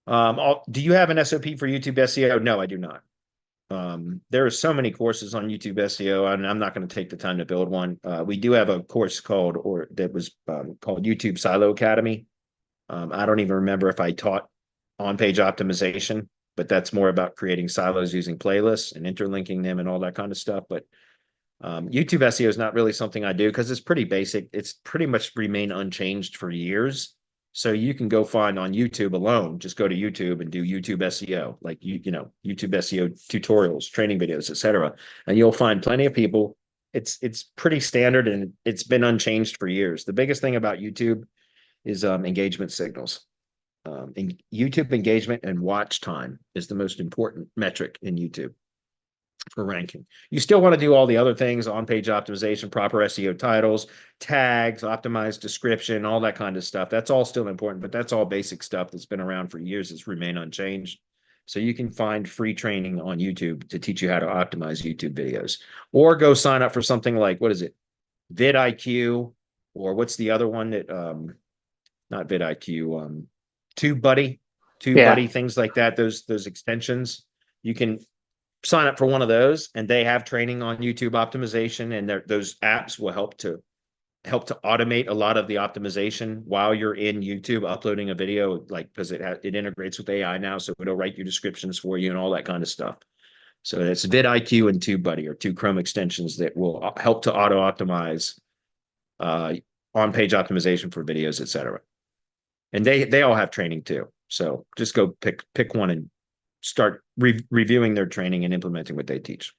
Do you have an SOP for YouTube SEO? No, I do not. There are so many courses on YouTube SEO, and I'm not going to take the time to build one. We do have a course that was called YouTube Silo Academy. I don't even remember if I taught on-page optimization, but that's more about creating silos using playlists and interlinking them and all that kind of stuff. But YouTube SEO is not really something I do because it's pretty basic. It's pretty much remained unchanged for years. So you can go find on YouTube alone, just go to YouTube and do YouTube SEO, like YouTube SEO tutorials, training videos, etc. And you'll find plenty of people. It's pretty standard and it's been unchanged for years. The biggest thing about YouTube is engagement signals. YouTube engagement and watch time is the most important metric in YouTube for ranking. You still want to do all the other things, on-page optimization, proper SEO titles, tags, optimized description, all that kind of stuff. That's all still important, but that's all basic stuff that's been around for years. It's remained unchanged. So you can find free training on YouTube to teach you how to optimize YouTube videos, or go sign up for something like, what is it? vidIQ, or what's the other one that, not vidIQ, TubeBuddy, Yeah. things like that. Those extensions. You can sign up for one of those, and they have training on YouTube optimization, and those apps will help to automate a lot of the optimization while you're in YouTube uploading a video, like because it integrates with AI now, so it'll write your descriptions for you and all that kind of stuff. So it's vidIQ and TubeBuddy are two Chrome extensions that will help to auto optimize on-page optimization for videos, etc. And they all have training too. So just go pick one and start reviewing their training and implementing what they teach.